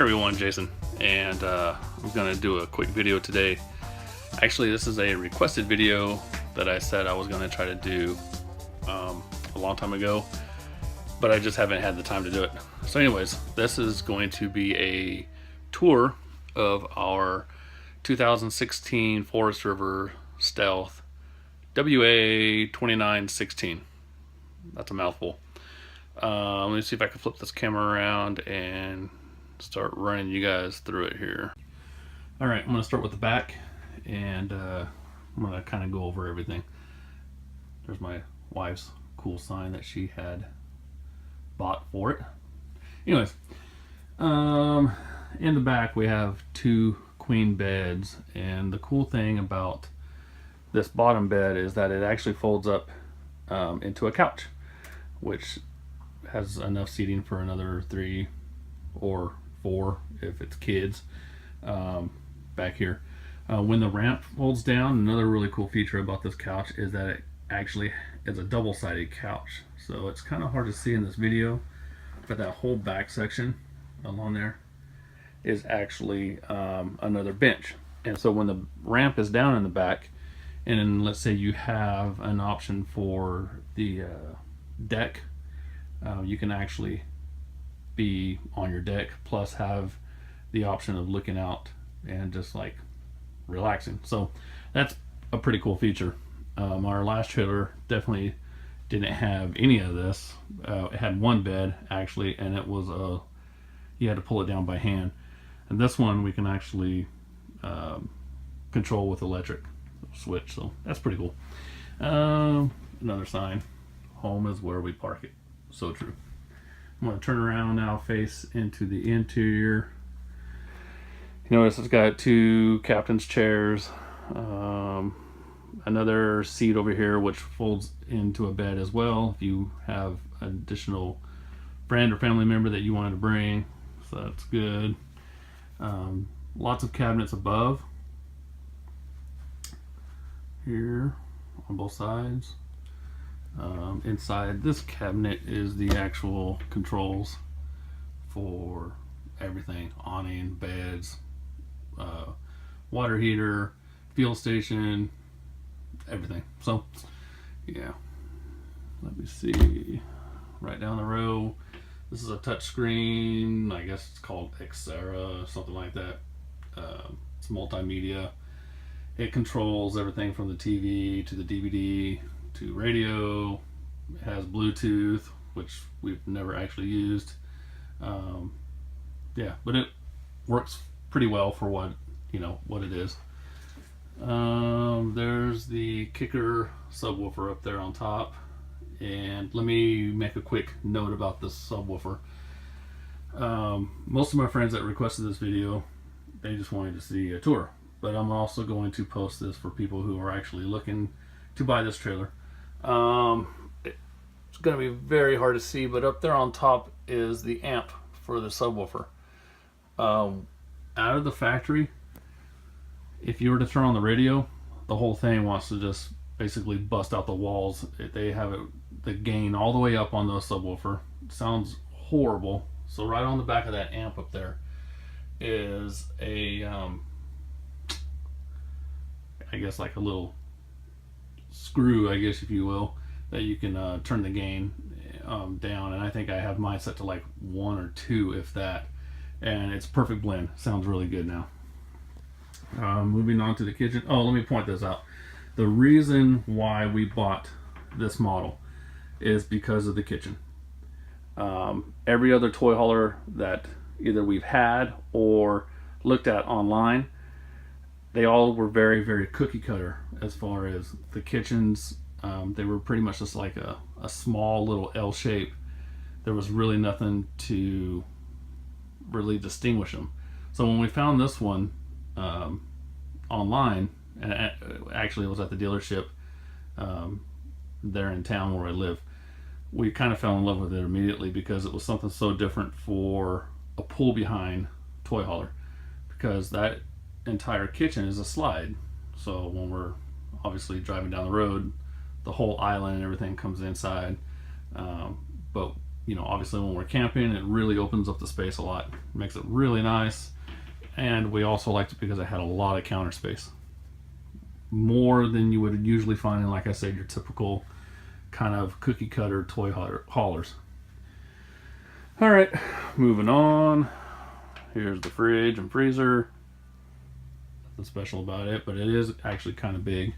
everyone, Jason, and I'm gonna do a quick video today. Actually, this is a requested video that I said I was gonna try to do a long time ago, but I just haven't had the time to do it. So anyways, this is going to be a tour of our 2016 Forest River Stealth WA2916. That's a mouthful. Let me see if I can flip this camera around and start running you guys through it here. Alright, I'm going to start with the back, and I'm going to kind of go over everything. There's my wife's cool sign that she had bought for it. Anyways, in the back we have two queen beds, and the cool thing about this bottom bed is that it actually folds up into a couch, which has enough seating for another 3 or 4 if it's kids back here. When the ramp folds down, another really cool feature about this couch is that it actually is a double-sided couch. So it's kind of hard to see in this video, but that whole back section along there is actually another bench. And so when the ramp is down in the back, and then let's say you have an option for the deck, you can actually be on your deck plus have the option of looking out and just like relaxing. So that's a pretty cool feature. Our last trailer definitely didn't have any of this. It had one bed actually, and it was you had to pull it down by hand. And this one we can actually control with electric switch, so that's pretty cool. Another sign, home is where we park it. So true. I'm going to turn around now, face into the interior. You notice it's got 2 captain's chairs, another seat over here which folds into a bed as well if you have an additional friend or family member that you wanted to bring, so that's good. Lots of cabinets above here on both sides. Inside this cabinet is the actual controls for everything: awning, beds, water heater, fuel station, everything. So yeah, let me see, right down the row, this is a touch screen. I guess it's called Xera, something like that. It's multimedia. It controls everything from the TV to the DVD to radio. It has Bluetooth, which we've never actually used. Yeah, but it works pretty well for what it is. There's the kicker subwoofer up there on top, and let me make a quick note about this subwoofer. Most of my friends that requested this video, they just wanted to see a tour, but I'm also going to post this for people who are actually looking to buy this trailer. It's going to be very hard to see, but up there on top is the amp for the subwoofer. Out of the factory, if you were to turn on the radio, the whole thing wants to just basically bust out the walls. They have the gain all the way up on the subwoofer. It sounds horrible. So right on the back of that amp up there is a I guess like a little screw, I guess if you will, that you can turn the gain down, and I think I have mine set to like 1 or 2 if that, and it's perfect blend. Sounds really good now. Moving on to the kitchen. Oh, let me point this out. The reason why we bought this model is because of the kitchen. Every other toy hauler that either we've had or looked at online, they all were very, very cookie cutter as far as the kitchens. They were pretty much just like a small little L shape. There was really nothing to really distinguish them. So when we found this one online, and actually it was at the dealership there in town where I live, we kind of fell in love with it immediately because it was something so different for a pull behind toy hauler, because that entire kitchen is a slide. So when we're obviously driving down the road, the whole island and everything comes inside, but you know, obviously when we're camping, it really opens up the space a lot, makes it really nice. And we also liked it because it had a lot of counter space, more than you would usually find in, like I said, your typical kind of cookie cutter toy haulers. All right, moving on. Here's the fridge and freezer. Nothing special about it, but it is actually kind of big.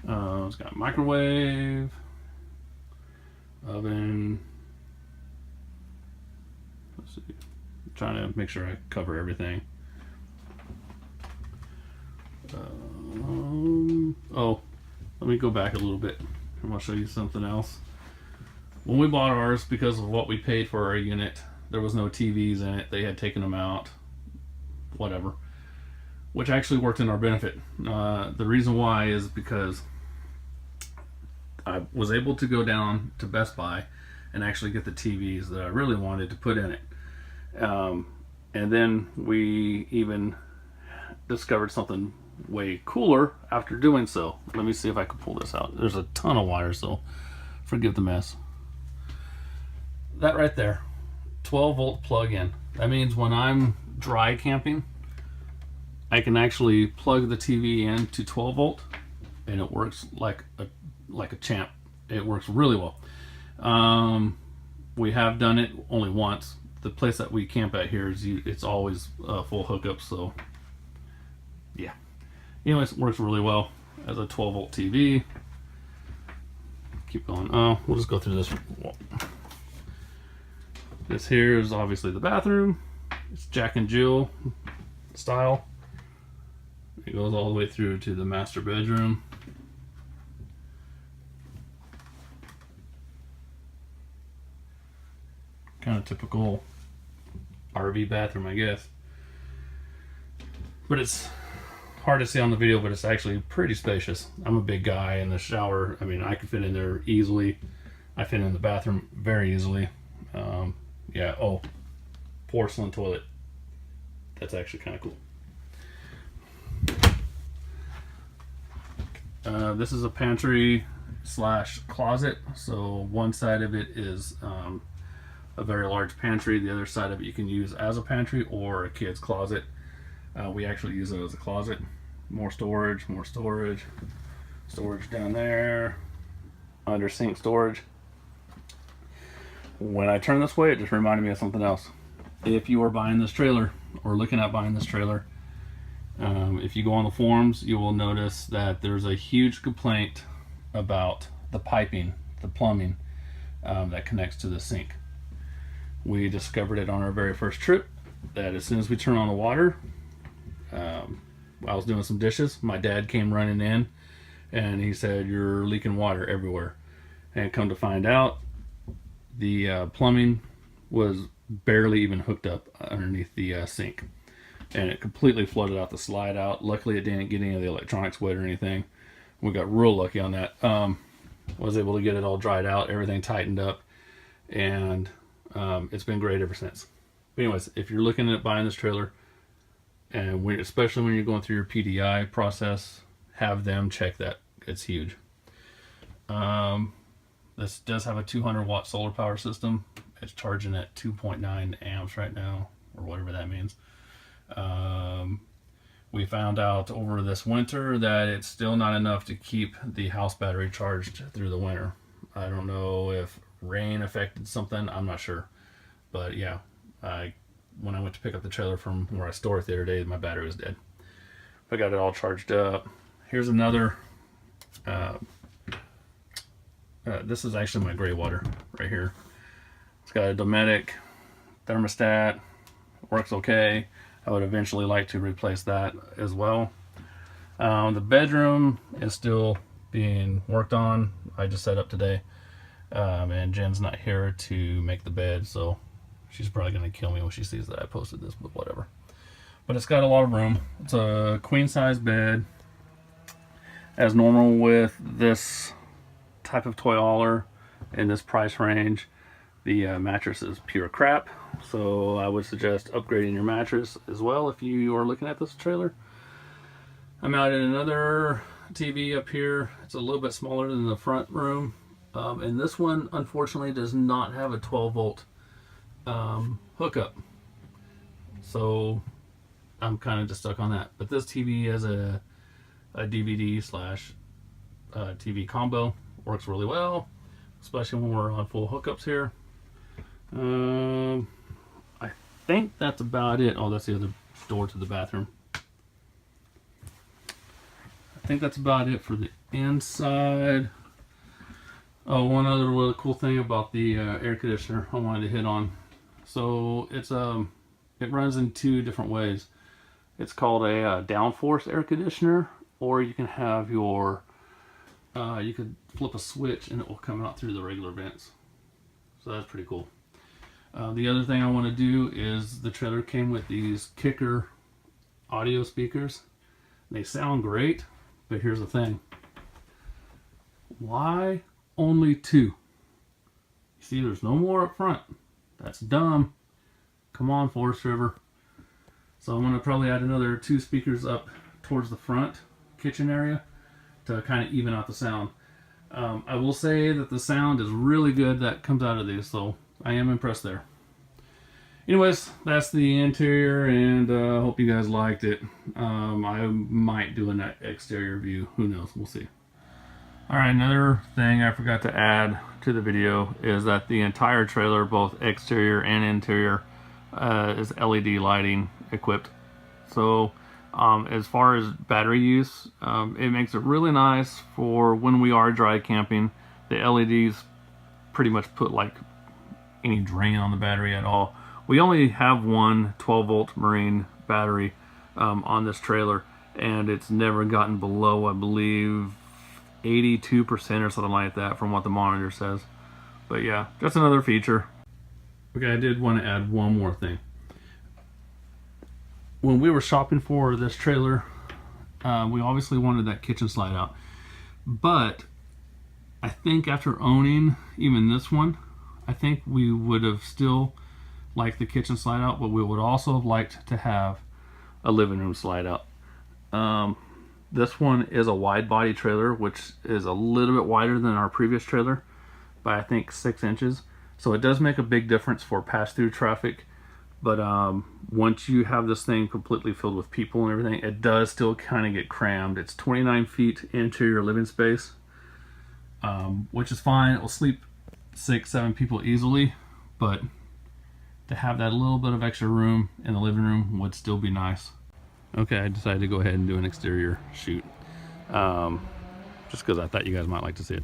It's got a microwave, oven. Let's see. I'm trying to make sure I cover everything. Oh, let me go back a little bit. I'm going to show you something else. When we bought ours, because of what we paid for our unit, there was no TVs in it. They had taken them out, whatever, which actually worked in our benefit. The reason why is because I was able to go down to Best Buy and actually get the TVs that I really wanted to put in it. And then we even discovered something way cooler after doing so. Let me see if I can pull this out. There's a ton of wires, so forgive the mess. That right there, 12-volt plug-in. That means when I'm dry camping, I can actually plug the TV in to 12 volt, and it works like a champ. It works really well. We have done it only once. The place that we camp at here is it's always full hookup, so yeah. Anyways, it works really well as a 12-volt TV. Keep going. We'll just go through this wall. This here is obviously the bathroom. It's Jack and Jill style. It goes all the way through to the master bedroom. Kind of typical RV bathroom, I guess. But it's hard to see on the video, but it's actually pretty spacious. I'm a big guy, and the shower, I mean, I can fit in there easily. I fit in the bathroom very easily. Yeah, oh, porcelain toilet. That's actually kind of cool. This is a pantry slash closet. So one side of it is a very large pantry. The other side of it you can use as a pantry or a kid's closet. We actually use it as a closet. More storage, storage down there, under sink storage. When I turn this way, it just reminded me of something else. If you are buying this trailer or looking at buying this trailer, if you go on the forums, you will notice that there's a huge complaint about the piping, the plumbing that connects to the sink. We discovered it on our very first trip, that as soon as we turn on the water, I was doing some dishes. My dad came running in and he said, "You're leaking water everywhere." And come to find out, the plumbing was barely even hooked up underneath the sink, and it completely flooded out the slide out. Luckily, it didn't get any of the electronics wet or anything. We got real lucky on that. Was able to get it all dried out, everything tightened up, and it's been great ever since. But anyways, if you're looking at buying this trailer, and especially when you're going through your PDI process, have them check that. It's huge. This does have a 200-watt solar power system. It's charging at 2.9 amps right now, or whatever that means. We found out over this winter that it's still not enough to keep the house battery charged through the winter. I don't know if rain affected something. I'm not sure. But yeah, when I went to pick up the trailer from where I store it the other day, my battery was dead. I got it all charged up. Here's another. This is actually my gray water right here. It's got a Dometic thermostat. Works okay. I would eventually like to replace that as well. The bedroom is still being worked on. I just set up today. And Jen's not here to make the bed, so she's probably going to kill me when she sees that I posted this, but whatever. But it's got a lot of room. It's a queen size bed. As normal with this type of toy hauler in this price range, the mattress is pure crap. So I would suggest upgrading your mattress as well if you are looking at this trailer. I mounted another TV up here. It's a little bit smaller than the front room. And this one unfortunately does not have a 12 volt hookup, so I'm kind of just stuck on that. But this TV has a DVD slash TV combo, works really well, especially when we're on full hookups here. I think that's about it. Oh, that's the other door to the bathroom. I think that's about it for the inside. Oh, one other really cool thing about the air conditioner I wanted to hit on. So it's it runs in two different ways. It's called a downforce air conditioner, or you can have your you could flip a switch and it will come out through the regular vents. So that's pretty cool. The other thing I want to do is the trailer came with these kicker audio speakers. They sound great, but here's the thing. Why only two? You see, there's no more up front. That's dumb. Come on, Forest River. So I'm going to probably add another 2 speakers up towards the front kitchen area to kind of even out the sound. I will say that the sound is really good that comes out of these, so I am impressed there. Anyways, that's the interior, and hope you guys liked it. I might do an exterior view. Who knows? We'll see. Alright, another thing I forgot to add to the video is that the entire trailer, both exterior and interior, is LED lighting equipped. So as far as battery use, it makes it really nice for when we are dry camping. The LEDs pretty much put like any drain on the battery at all. We only have one 12 volt marine battery on this trailer, and it's never gotten below, I believe, 82% or something like that from what the monitor says. But yeah, that's another feature. Okay, I did want to add one more thing. When we were shopping for this trailer, we obviously wanted that kitchen slide out, but I think after owning even this one, I think we would have still liked the kitchen slide out, but we would also have liked to have a living room slide out. This one is a wide body trailer, which is a little bit wider than our previous trailer by I think 6 inches. So it does make a big difference for pass-through traffic. But once you have this thing completely filled with people and everything, it does still kind of get crammed. It's 29 feet interior living space, which is fine. It will sleep 6-7 people easily, but to have that little bit of extra room in the living room would still be nice. Okay, I decided to go ahead and do an exterior shoot, just because I thought you guys might like to see it.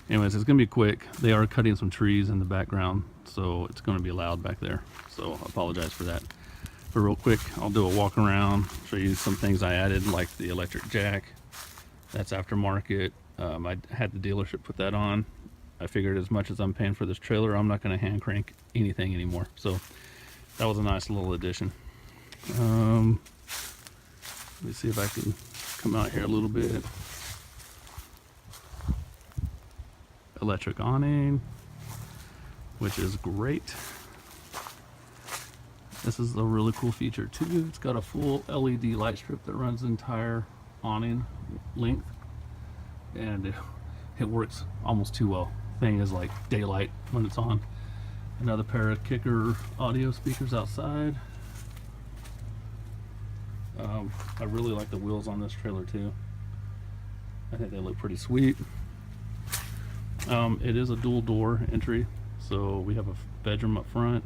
Anyways, it's going to be quick. They are cutting some trees in the background, so it's going to be loud back there. So I apologize for that. But real quick, I'll do a walk around, show you some things I added, like the electric jack. That's aftermarket. I had the dealership put that on. I figured as much as I'm paying for this trailer, I'm not going to hand crank anything anymore. So that was a nice little addition. Let me see if I can come out here a little bit. Electric awning, which is great. This is a really cool feature too. It's got a full LED light strip that runs the entire awning length, and it works almost too well. Thing is like daylight when it's on. Another pair of kicker audio speakers outside. I really like the wheels on this trailer too. I think they look pretty sweet. It is a dual door entry, so we have a bedroom up front,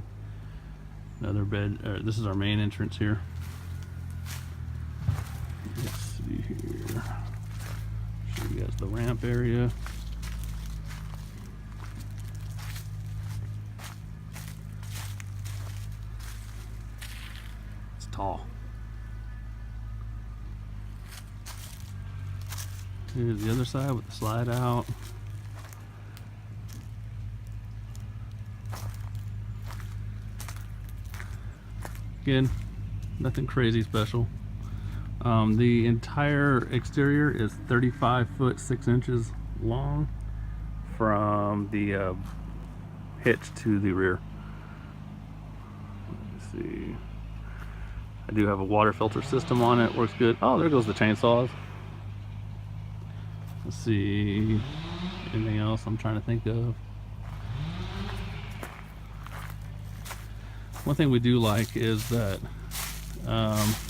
another bed. This is our main entrance here. Let's see here. Show you guys the ramp area. It's tall. Here's the other side with the slide out. Again, nothing crazy special. The entire exterior is 35 foot 6 inches long from the hitch to the rear. Let's see. I do have a water filter system on it. Works good. Oh, there goes the chainsaws. Let's see. Anything else I'm trying to think of? One thing we do like is that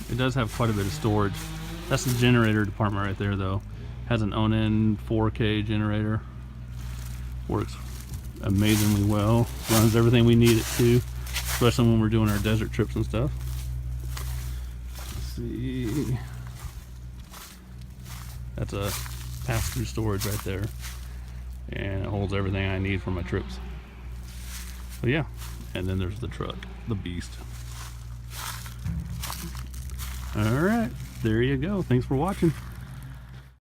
it does have quite a bit of storage. That's the generator department right there, though. Has an Onan 4K generator. Works amazingly well. Runs everything we need it to, especially when we're doing our desert trips and stuff. Let's see. That's a pass-through storage right there, and it holds everything I need for my trips. But yeah, and then there's the truck, the beast. All right, there you go. Thanks for watching.